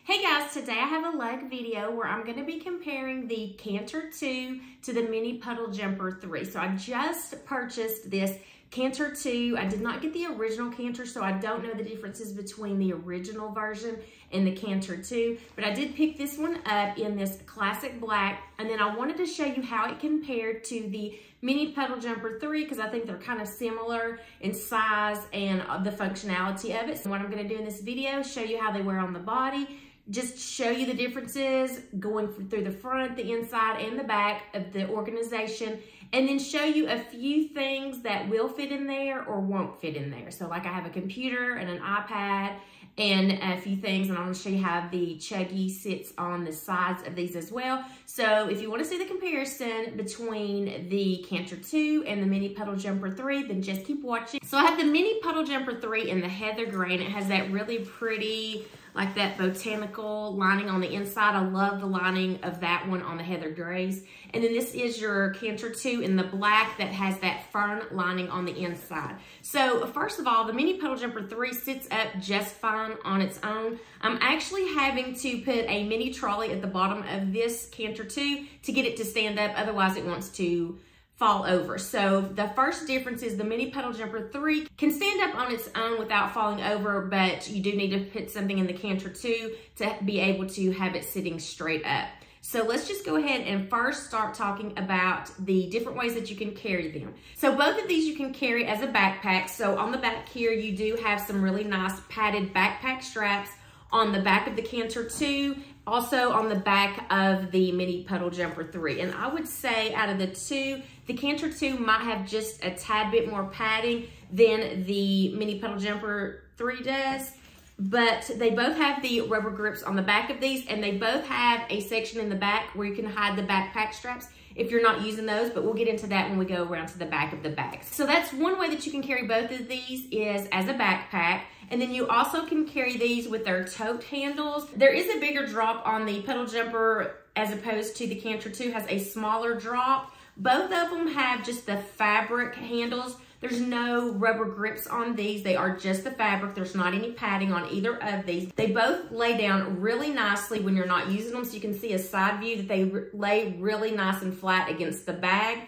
Hey guys, today I have a leg video where I'm going to be comparing the Canter 2 to the Mini Puddle Jumper 3. So I just purchased this Canter 2. I did not get the original Canter, so I don't know the differences between the original version and the Canter 2. But I did pick this one up in this classic black, and then I wanted to show you how it compared to the Mini Puddle Jumper 3 because I think they're kind of similar in size and the functionality of it. So what I'm going to do in this video, show you how they wear on the body, just show you the differences going through the front, the inside, and the back of the organization, and then show you a few things that will fit in there or won't fit in there. So like I have a computer and an iPad and a few things, and I'm gonna show you how the Chuggy sits on the sides of these as well. So if you wanna see the comparison between the Canter 2 and the Mini Puddle Jumper 3, then just keep watching. So I have the Mini Puddle Jumper 3 in the heather gray, and it has that really pretty, like that botanical lining on the inside. I love the lining of that one on the heather grays. And then this is your Canter 2 in the black that has that fern lining on the inside. So first of all, the Mini Puddle Jumper 3 sits up just fine on its own. I'm actually having to put a mini trolley at the bottom of this Canter 2 to get it to stand up, otherwise it wants to fall over. So the first difference is the Mini Puddle Jumper 3 can stand up on its own without falling over, but you do need to put something in the Canter 2 to be able to have it sitting straight up. So let's just go ahead and first start talking about the different ways that you can carry them. So both of these you can carry as a backpack. So on the back here, you do have some really nice padded backpack straps on the back of the Canter 2, also on the back of the Mini Puddle Jumper 3. And I would say out of the two, the Canter 2 might have just a tad bit more padding than the Mini Puddle Jumper 3 does, but they both have the rubber grips on the back of these, and they both have a section in the back where you can hide the backpack straps if you're not using those, but we'll get into that when we go around to the back of the bags. So that's one way that you can carry both of these is as a backpack. And then you also can carry these with their tote handles. There is a bigger drop on the Puddle Jumper as opposed to the Canter 2 has a smaller drop. Both of them have just the fabric handles. There's no rubber grips on these. They are just the fabric. There's not any padding on either of these. They both lay down really nicely when you're not using them. So you can see a side view that they lay really nice and flat against the bag.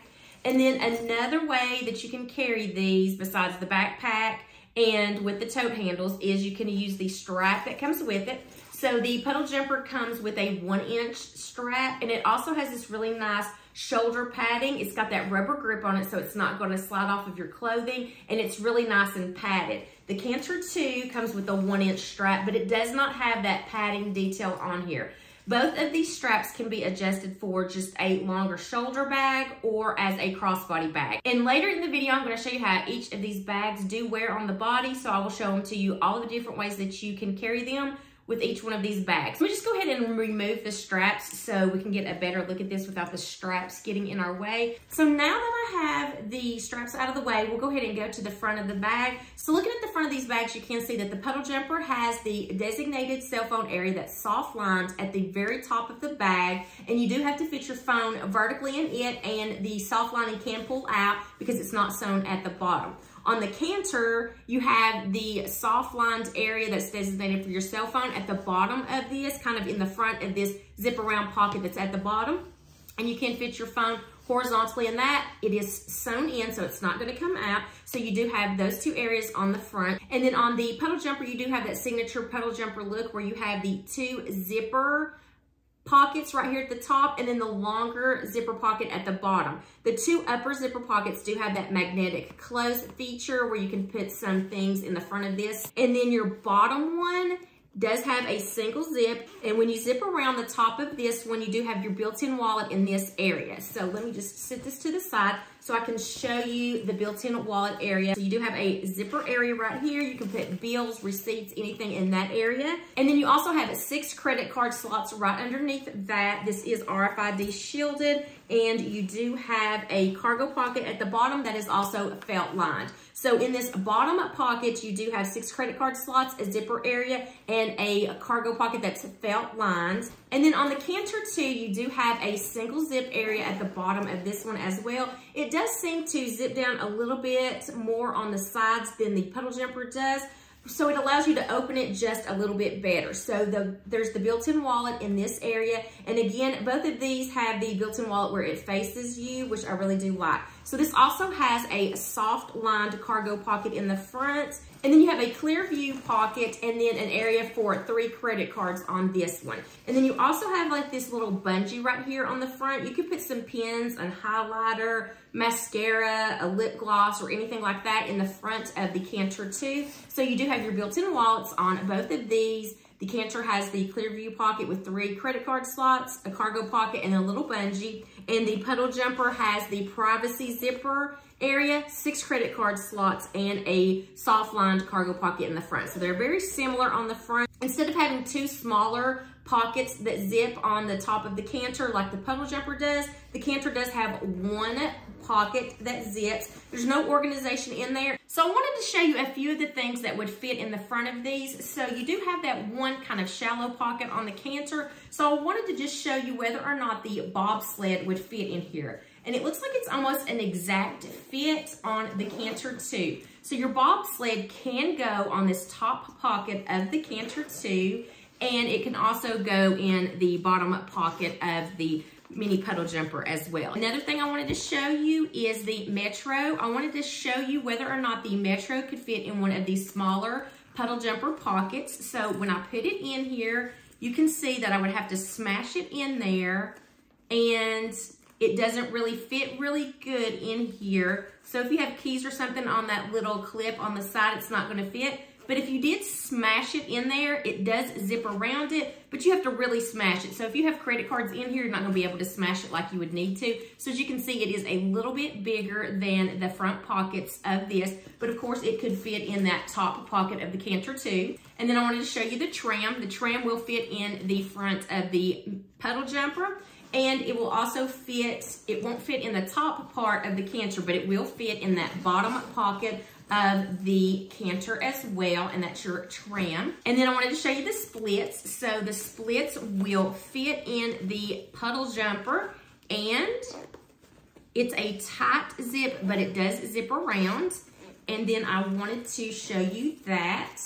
And then another way that you can carry these besides the backpack and with the tote handles is you can use the strap that comes with it. So the Puddle Jumper comes with a 1-inch strap, and it also has this really nice shoulder padding. It's got that rubber grip on it, so it's not going to slide off of your clothing, and it's really nice and padded. The Canter 2 comes with a 1-inch strap, but it does not have that padding detail on here. Both of these straps can be adjusted for just a longer shoulder bag or as a crossbody bag. And later in the video, I'm going to show you how each of these bags do wear on the body, so I will show them to you all the different ways that you can carry them with each one of these bags. Let me just go ahead and remove the straps so we can get a better look at this without the straps getting in our way. So now that I have the straps out of the way, we'll go ahead and go to the front of the bag. So looking at the front of these bags, you can see that the Puddle Jumper has the designated cell phone area that's soft lined at the very top of the bag, and you do have to fit your phone vertically in it, and the soft lining can pull out because it's not sewn at the bottom. On the Canter, you have the soft lined area that's designated for your cell phone at the bottom of this, kind of in the front of this zip around pocket that's at the bottom. And you can fit your phone horizontally in that. It is sewn in, so it's not going to come out. So you do have those two areas on the front. And then on the Puddle Jumper, you do have that signature Puddle Jumper look where you have the two zipper pockets right here at the top, and then the longer zipper pocket at the bottom. The two upper zipper pockets do have that magnetic close feature where you can put some things in the front of this. And then your bottom one does have a single zip, and when you zip around the top of this one, you do have your built-in wallet in this area. So let me just set this to the side so I can show you the built-in wallet area. So you do have a zipper area right here. You can put bills, receipts, anything in that area. And then you also have 6 credit card slots right underneath that. This is RFID shielded, and you do have a cargo pocket at the bottom that is also felt lined. So in this bottom pocket, you do have 6 credit card slots, a zipper area, and a cargo pocket that's felt lined. And then on the Canter 2, you do have a single zip area at the bottom of this one as well. It does seem to zip down a little bit more on the sides than the Puddle Jumper does, So it allows you to open it just a little bit better. So there's the built-in wallet in this area. And again, both of these have the built-in wallet where it faces you, which I really do like. So this also has a soft lined cargo pocket in the front. And then you have a clear view pocket and then an area for 3 credit cards on this one. And then you also have like this little bungee right here on the front. You could put some pins, a highlighter, mascara, a lip gloss, or anything like that in the front of the Canter 2. So you do have your built-in wallets on both of these. The Canter has the clear view pocket with 3 credit card slots, a cargo pocket, and a little bungee. And the Puddle Jumper has the privacy zipper area, 6 credit card slots, and a soft lined cargo pocket in the front. So they're very similar on the front. Instead of having 2 smaller pockets that zip on the top of the Canter like the Puddle Jumper does, the Canter does have 1 pocket that zips. There's no organization in there. So I wanted to show you a few of the things that would fit in the front of these. So you do have that 1 kind of shallow pocket on the Canter. So I wanted to just show you whether or not the bobsled would fit in here. And it looks like it's almost an exact fit on the Canter 2. So your bobsled can go on this top pocket of the Canter 2, and it can also go in the bottom pocket of the Mini Puddle Jumper as well. Another thing I wanted to show you is the Metro. I wanted to show you whether or not the Metro could fit in one of these smaller Puddle Jumper pockets. So when I put it in here, you can see that I would have to smash it in there, and it doesn't really fit really good in here. So if you have keys or something on that little clip on the side, it's not gonna fit. But if you did smash it in there, it does zip around it, but you have to really smash it. So if you have credit cards in here, you're not gonna be able to smash it like you would need to. So as you can see, it is a little bit bigger than the front pockets of this, but of course it could fit in that top pocket of the Canter 2. And then I wanted to show you the tram. The tram will fit in the front of the Puddle Jumper. And it will also fit, it won't fit in the top part of the Canter, but it will fit in that bottom pocket of the Canter as well, and that's your tram. And then I wanted to show you the splits. So the splits will fit in the Puddle Jumper, and it's a tight zip, but it does zip around. And then I wanted to show you that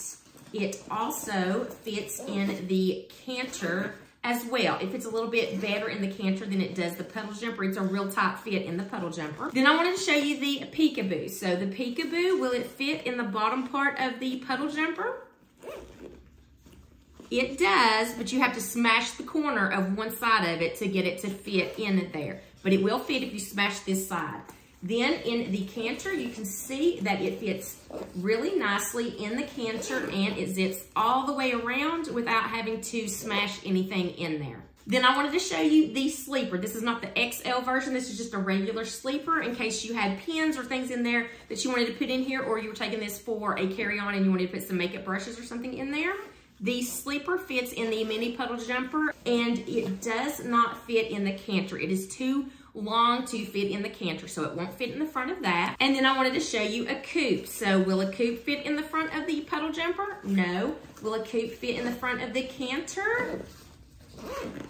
it also fits in the Canter as well. It fits a little bit better in the Canter than it does the Puddle Jumper. It's a real tight fit in the Puddle Jumper. Then I wanted to show you the Peekaboo. So the Peekaboo, will it fit in the bottom part of the Puddle Jumper? It does, but you have to smash the corner of one side of it to get it to fit in there. But it will fit if you smash this side. Then in the Canter, you can see that it fits really nicely in the Canter, and it zips all the way around without having to smash anything in there. Then I wanted to show you the sleeper. This is not the XL version. This is just a regular sleeper in case you had pins or things in there that you wanted to put in here, or you were taking this for a carry-on and you wanted to put some makeup brushes or something in there. The sleeper fits in the Mini Puddle Jumper, and it does not fit in the Canter. It is too long to fit in the Canter, so it won't fit in the front of that. And then I wanted to show you a coupe. So will a coupe fit in the front of the Puddle Jumper? No. Will a coupe fit in the front of the Canter?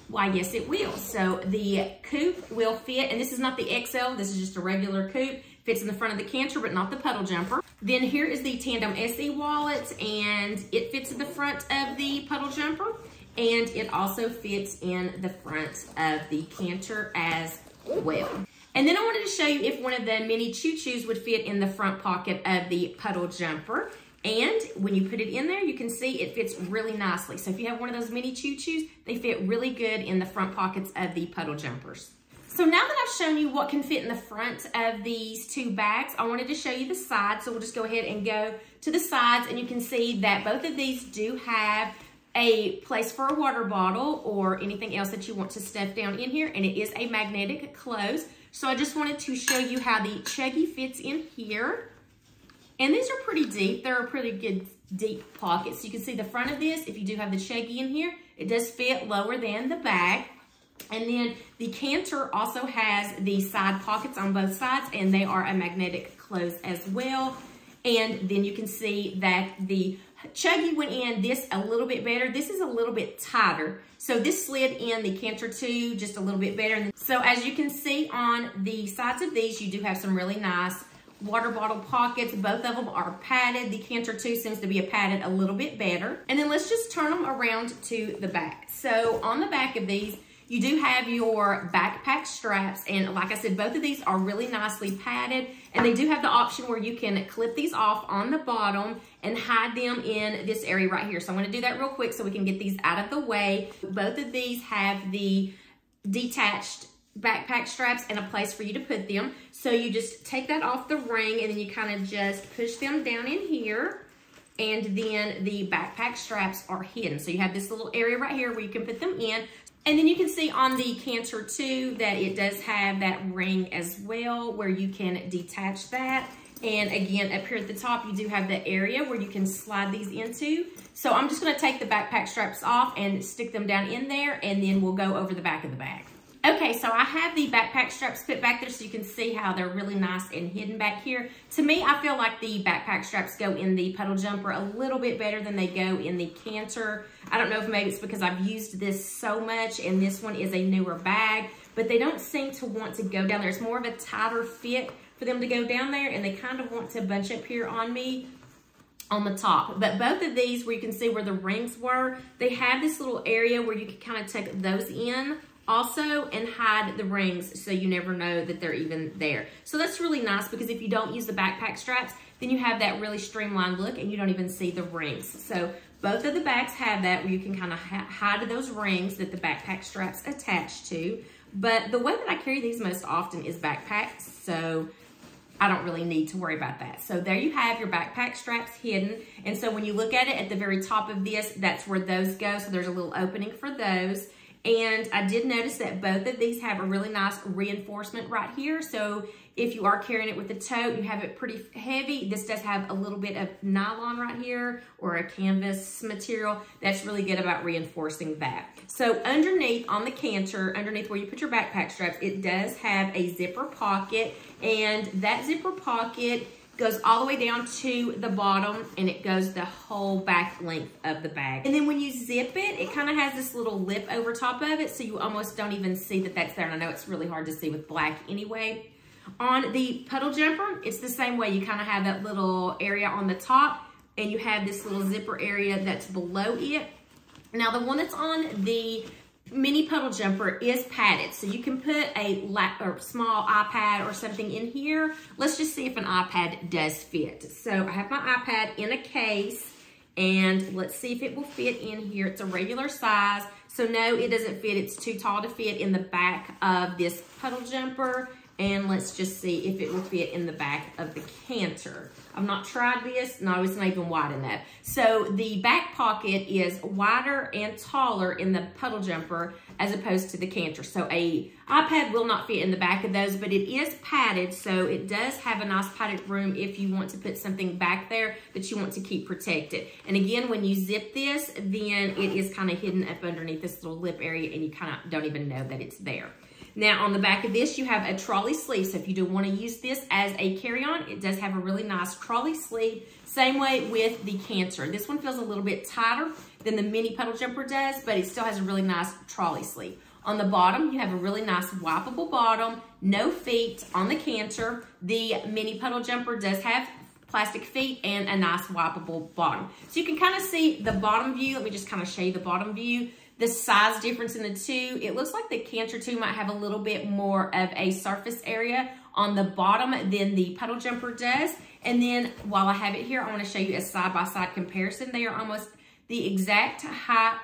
Why, yes, it will. So the coupe will fit, and this is not the XL, this is just a regular coupe. Fits in the front of the Canter, but not the Puddle Jumper. Then here is the Tandem SE wallet, and it fits in the front of the Puddle Jumper, and it also fits in the front of the Canter as well. And then I wanted to show you if one of the mini choo-choos would fit in the front pocket of the Puddle Jumper. And when you put it in there, you can see it fits really nicely. So if you have one of those mini choo-choos, they fit really good in the front pockets of the Puddle Jumpers. So now that I've shown you what can fit in the front of these 2 bags, I wanted to show you the sides. So we'll just go ahead and go to the sides, and you can see that both of these do have a place for a water bottle or anything else that you want to stuff down in here, and it is a magnetic close. So I just wanted to show you how the Chuggy fits in here. And these are pretty deep. They're a pretty good deep pockets. You can see the front of this, if you do have the Chuggy in here, it does fit lower than the bag. And then the Canter also has the side pockets on both sides, and they are a magnetic close as well. And then you can see that the Chuggy went in this a little bit better. This is a little bit tighter. So this slid in the Canter 2 just a little bit better. So as you can see on the sides of these, you do have some really nice water bottle pockets. Both of them are padded. The Cantor 2 seems to be padded a little bit better. And then let's just turn them around to the back. So on the back of these, you do have your backpack straps, and like I said, both of these are really nicely padded, and they do have the option where you can clip these off on the bottom and hide them in this area right here. So I'm gonna do that real quick so we can get these out of the way. Both of these have the detached backpack straps and a place for you to put them. So you just take that off the ring, and then you kind of just push them down in here, and then the backpack straps are hidden. So you have this little area right here where you can put them in. And then you can see on the Cantor 2 that it does have that ring as well where you can detach that. And again, up here at the top, you do have the area where you can slide these into. So I'm just gonna take the backpack straps off and stick them down in there, and then we'll go over the back of the bag. Okay, so I have the backpack straps put back there so you can see how they're really nice and hidden back here. To me, I feel like the backpack straps go in the puddle jumper a little bit better than they go in the Cantor. I don't know if maybe it's because I've used this so much and this one is a newer bag, but they don't seem to want to go down there. It's more of a tighter fit for them to go down there, and they kind of want to bunch up here on me on the top. But both of these, where you can see where the rings were, they have this little area where you can kind of tuck those in also and hide the rings so you never know that they're even there. So that's really nice, because if you don't use the backpack straps, then you have that really streamlined look and you don't even see the rings. So both of the bags have that where you can kind of hide those rings that the backpack straps attach to. But the way that I carry these most often is backpacks, so I don't really need to worry about that. So there you have your backpack straps hidden. And so when you look at it at the very top of this, that's where those go. So there's a little opening for those. And I did notice that both of these have a really nice reinforcement right here. So if you are carrying it with a tote, you have it pretty heavy. This does have a little bit of nylon right here, or a canvas material. That's really good about reinforcing that. So underneath on the Cantor, underneath where you put your backpack straps, it does have a zipper pocket, and that zipper pocket goes all the way down to the bottom, and it goes the whole back length of the bag. And then when you zip it, it kind of has this little lip over top of it, so you almost don't even see that that's there. And I know it's really hard to see with black anyway. On the puddle jumper, it's the same way. You kind of have that little area on the top, and you have this little zipper area that's below it. Now the one that's on the mini puddle jumper is padded, so you can put a small iPad or something in here. Let's just see if an iPad does fit. So I have my iPad in a case, and let's see if it will fit in here. It's a regular size, so no, it doesn't fit. It's too tall to fit in the back of this puddle jumper. And let's just see if it will fit in the back of the Cantor. I've not tried this. No, it's not even wide enough. So the back pocket is wider and taller in the puddle jumper as opposed to the Cantor. So a iPad will not fit in the back of those, but it is padded, so it does have a nice padded room if you want to put something back there that you want to keep protected. And again, when you zip this, then it is kind of hidden up underneath this little lip area, and you kind of don't even know that it's there. Now on the back of this, you have a trolley sleeve. So if you do want to use this as a carry-on, it does have a really nice trolley sleeve. Same way with the Cantor. This one feels a little bit tighter than the mini puddle jumper does, but it still has a really nice trolley sleeve. On the bottom, you have a really nice wipeable bottom, no feet on the Cantor. The mini puddle jumper does have plastic feet and a nice wipeable bottom. So you can kind of see the bottom view. Let me just kind of show you the bottom view. The size difference in the two, it looks like the Cantor 2 might have a little bit more of a surface area on the bottom than the puddle jumper does. And then while I have it here, I want to show you a side-by-side comparison. They are almost the exact height,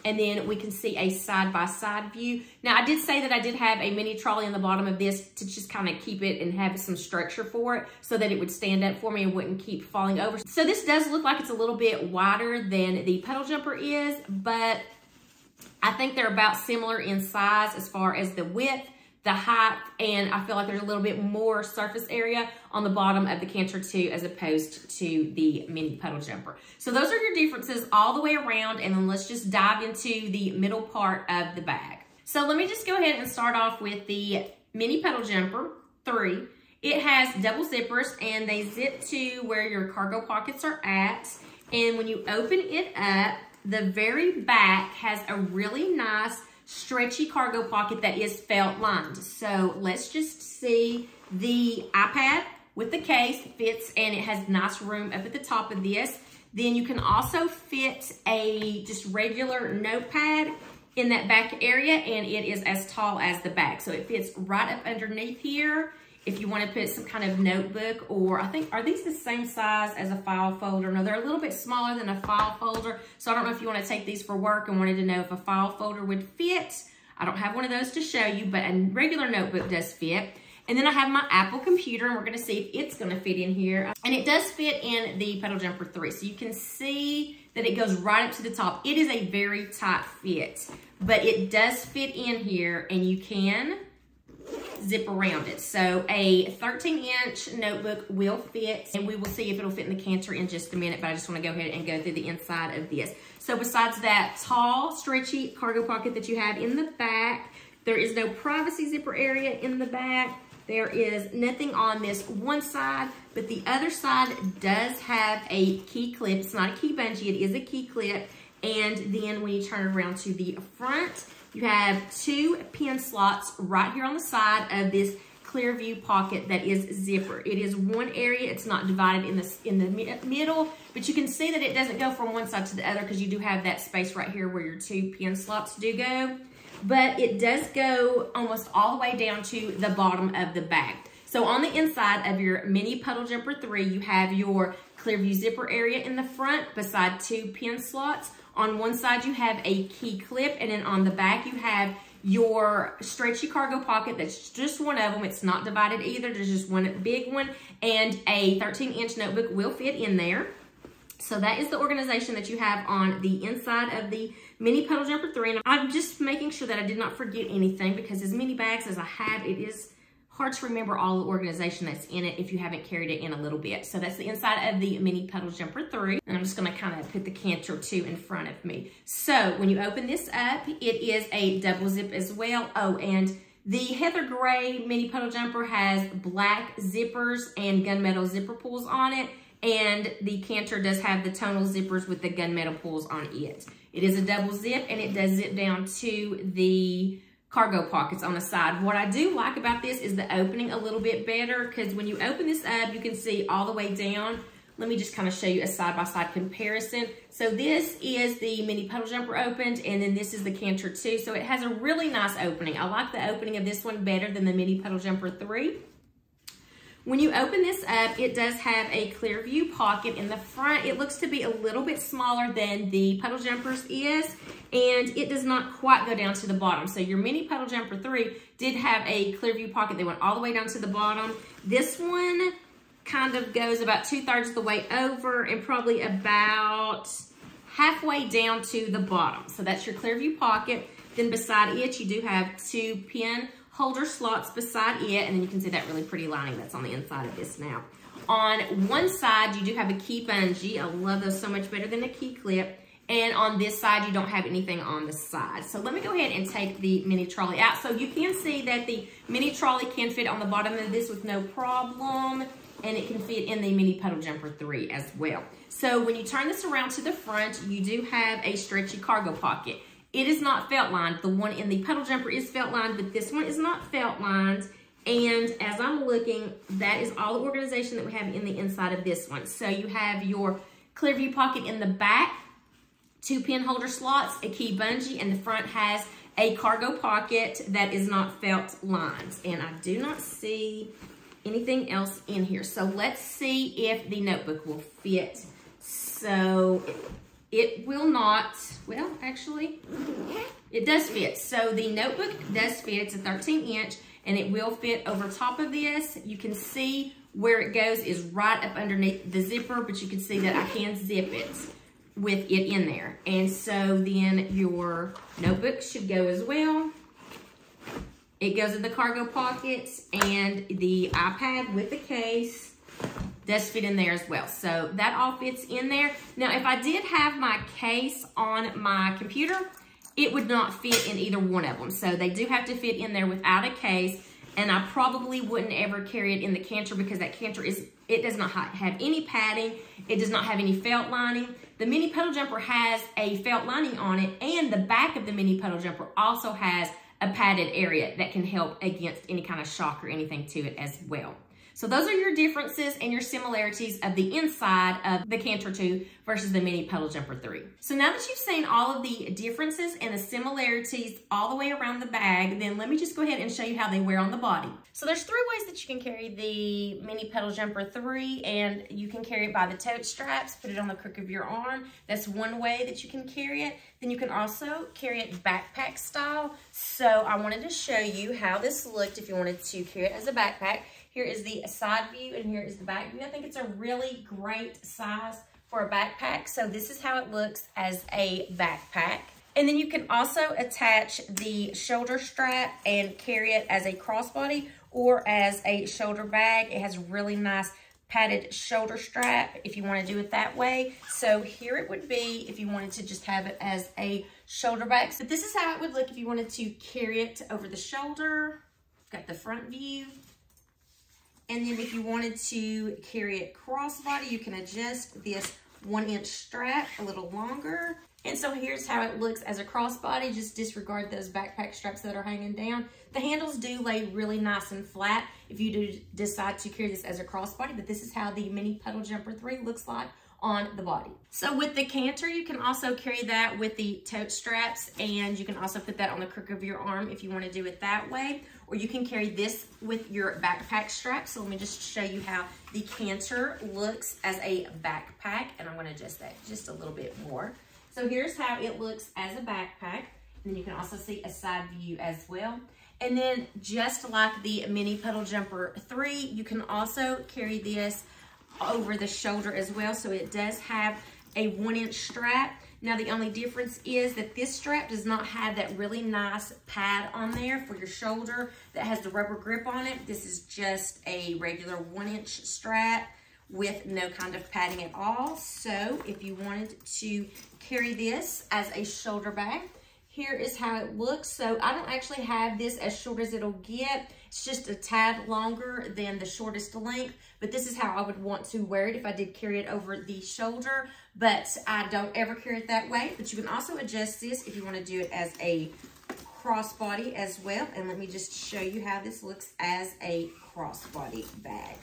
and then we can see a side-by-side view. Now, I did say that I did have a mini trolley on the bottom of this to just kind of keep it and have some structure for it so that it would stand up for me and wouldn't keep falling over. So this does look like it's a little bit wider than the puddle jumper is, but I think they're about similar in size as far as the width, the height, and I feel like there's a little bit more surface area on the bottom of the Cantor 2 as opposed to the mini puddle jumper. So those are your differences all the way around, and then let's just dive into the middle part of the bag. So let me just go ahead and start off with the mini puddle jumper 3. It has double zippers, and they zip to where your cargo pockets are at, and when you open it up, the very back has a really nice stretchy cargo pocket that is felt lined. So let's just see the iPad with the case, fits, and it has nice room up at the top of this. Then you can also fit a just regular notepad in that back area, and it is as tall as the back. So it fits right up underneath here. If you want to put some kind of notebook, or I think, are these the same size as a file folder? No, they're a little bit smaller than a file folder. So I don't know if you want to take these for work and wanted to know if a file folder would fit. I don't have one of those to show you, but a regular notebook does fit. And then I have my Apple computer, and we're gonna see if it's gonna fit in here. And it does fit in the Puddle Jumper 3. So you can see that it goes right up to the top. It is a very tight fit, but it does fit in here, and you can zip around it. So a 13-inch notebook will fit, and we will see if it'll fit in the canter in just a minute, but I just wanna go ahead and go through the inside of this. So besides that tall, stretchy cargo pocket that you have in the back, there is no privacy zipper area in the back. There is nothing on this one side, but the other side does have a key clip. It's not a key bungee, it is a key clip. And then when you turn it around to the front, you have 2 pin slots right here on the side of this clear view pocket that is zipper. It is one area, it's not divided in the middle, but you can see that it doesn't go from one side to the other because you do have that space right here where your 2 pin slots do go. But it does go almost all the way down to the bottom of the bag. So on the inside of your Mini Puddle Jumper 3, you have your Clearview zipper area in the front beside 2 pin slots. On one side, you have a key clip, and then on the back, you have your stretchy cargo pocket. That's just one of them. It's not divided either. There's just one big one, and a 13-inch notebook will fit in there. So that is the organization that you have on the inside of the Mini Puddle Jumper 3. And I'm just making sure that I did not forget anything, because as many bags as I have, it is hard to remember all the organization that's in it if you haven't carried it in a little bit. So that's the inside of the Mini Puddle Jumper 3. And I'm just gonna kind of put the canter 2 in front of me. So when you open this up, it is a double zip as well. Oh, and the Heather Gray Mini Puddle Jumper has black zippers and gunmetal zipper pulls on it. And the canter does have the tonal zippers with the gunmetal pulls on it. It is a double zip, and it does zip down to the cargo pockets on the side. What I do like about this is the opening a little bit better, because when you open this up, you can see all the way down. Let me just kind of show you a side-by-side comparison. So this is the Mini Puddle Jumper opened, and then this is the canter 2. So it has a really nice opening. I like the opening of this one better than the Mini Puddle Jumper 3. When you open this up, it does have a clear view pocket in the front. It looks to be a little bit smaller than the Puddle Jumpers is, and it does not quite go down to the bottom. So your Mini Puddle Jumper 3 did have a clear view pocket that went all the way down to the bottom. This one kind of goes about 2/3 of the way over and probably about halfway down to the bottom. So that's your clear view pocket. Then beside it, you do have 2 pin holder slots beside it, and then you can see that really pretty lining that's on the inside of this now. On one side, you do have a key bungee. I love those so much better than a key clip. And on this side, you don't have anything on the side. So let me go ahead and take the mini trolley out. So you can see that the mini trolley can fit on the bottom of this with no problem, and it can fit in the Mini Puddle Jumper 3 as well. So when you turn this around to the front, you do have a stretchy cargo pocket. It is not felt lined. The one in the Puddle Jumper is felt lined, but this one is not felt lined. And as I'm looking, that is all the organization that we have in the inside of this one. So you have your clear view pocket in the back, 2 pin holder slots, a key bungee, and the front has a cargo pocket that is not felt lined. And I do not see anything else in here. So let's see if the notebook will fit. So it will not, well, actually, it does fit. So the notebook does fit. It's a 13-inch, and it will fit over top of this. You can see where it goes is right up underneath the zipper, but you can see that I can zip it with it in there. And so then your notebook should go as well. It goes in the cargo pockets, and the iPad with the case does fit in there as well. So that all fits in there. Now, if I did have my case on my computer, it would not fit in either one of them. So they do have to fit in there without a case, and I probably wouldn't ever carry it in the canter, because that canter it does not have any padding. It does not have any felt lining. The Mini Puddle Jumper has a felt lining on it, and the back of the Mini Puddle Jumper also has a padded area that can help against any kind of shock or anything to it as well. So those are your differences and your similarities of the inside of the Canter 2 versus the Mini Puddle Jumper 3. So now that you've seen all of the differences and the similarities all the way around the bag, then let me just go ahead and show you how they wear on the body. So there's 3 ways that you can carry the Mini Puddle Jumper 3, and you can carry it by the tote straps, put it on the crook of your arm. That's one way that you can carry it. Then you can also carry it backpack style. So I wanted to show you how this looked if you wanted to carry it as a backpack. Here is the side view and here is the back view. I think it's a really great size for a backpack. So this is how it looks as a backpack. And then you can also attach the shoulder strap and carry it as a crossbody or as a shoulder bag. It has really nice padded shoulder strap if you want to do it that way. So here it would be if you wanted to just have it as a shoulder bag. So this is how it would look if you wanted to carry it over the shoulder. Got the front view. And then if you wanted to carry it crossbody, you can adjust this 1-inch strap a little longer. And so here's how it looks as a crossbody. Just disregard those backpack straps that are hanging down. The handles do lay really nice and flat if you do decide to carry this as a crossbody, but this is how the Mini Puddle Jumper 3 looks like on the body. So with the Canter, you can also carry that with the tote straps, and you can also put that on the crook of your arm if you want to do it that way, or you can carry this with your backpack strap. So let me just show you how the Canter looks as a backpack, and I'm going to adjust that just a little bit more. So here's how it looks as a backpack. And then you can also see a side view as well. And then just like the Mini Puddle Jumper 3, you can also carry this over the shoulder as well. So it does have a 1-inch strap. Now the only difference is that this strap does not have that really nice pad on there for your shoulder that has the rubber grip on it. This is just a regular 1-inch strap with no kind of padding at all. So if you wanted to carry this as a shoulder bag, here is how it looks. So I don't actually have this as short as it'll get. It's just a tad longer than the shortest length, but this is how I would want to wear it if I did carry it over the shoulder, but I don't ever carry it that way. But you can also adjust this if you want to do it as a crossbody as well. And let me just show you how this looks as a crossbody bag.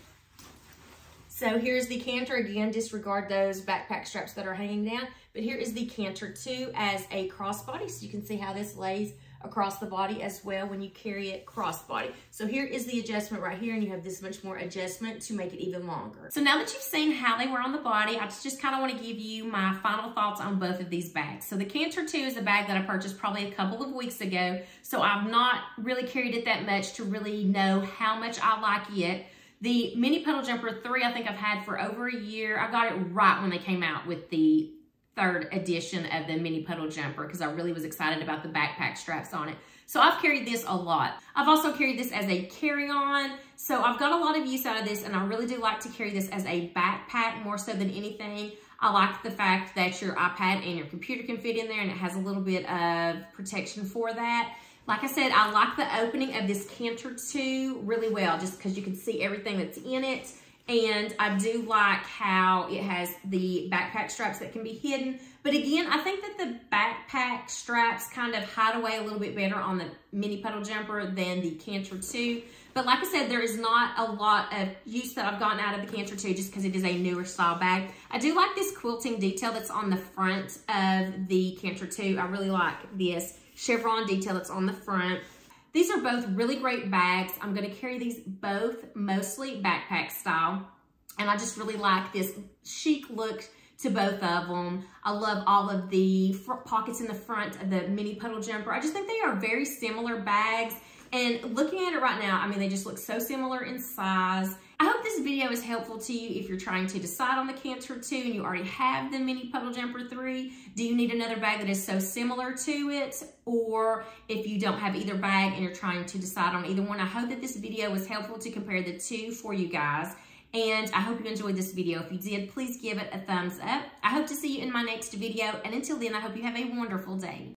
So here's the Canter. Again, disregard those backpack straps that are hanging down. But here is the Canter 2 as a crossbody. So you can see how this lays across the body as well when you carry it crossbody. So here is the adjustment right here, and you have this much more adjustment to make it even longer. So now that you've seen how they wear on the body, I just kind of want to give you my final thoughts on both of these bags. So the Canter 2 is a bag that I purchased probably a couple of weeks ago. So I've not really carried it that much to really know how much I like it. The Mini Puddle Jumper 3, I think I've had for over a year. I got it right when they came out with the 3rd edition of the Mini Puddle Jumper because I really was excited about the backpack straps on it. So I've carried this a lot. I've also carried this as a carry-on. So I've got a lot of use out of this, and I really do like to carry this as a backpack more so than anything. I like the fact that your iPad and your computer can fit in there, and it has a little bit of protection for that. Like I said, I like the opening of this Canter 2 really well, just because you can see everything that's in it. And I do like how it has the backpack straps that can be hidden. But again, I think that the backpack straps kind of hide away a little bit better on the Mini Puddle Jumper than the Canter 2. But like I said, there is not a lot of use that I've gotten out of the Canter 2 just because it is a newer style bag. I do like this quilting detail that's on the front of the Canter 2. I really like this chevron detail that's on the front. These are both really great bags. I'm going to carry these both mostly backpack style. And I just really like this chic look to both of them. I love all of the pockets in the front of the Mini Puddle Jumper. I just think they are very similar bags. And looking at it right now, I mean, they just look so similar in size. I hope this video is helpful to you if you're trying to decide on the Canter 2 and you already have the Mini Puddle Jumper 3. Do you need another bag that is so similar to it? Or if you don't have either bag and you're trying to decide on either one, I hope that this video was helpful to compare the two for you guys. And I hope you enjoyed this video. If you did, please give it a thumbs up. I hope to see you in my next video. And until then, I hope you have a wonderful day.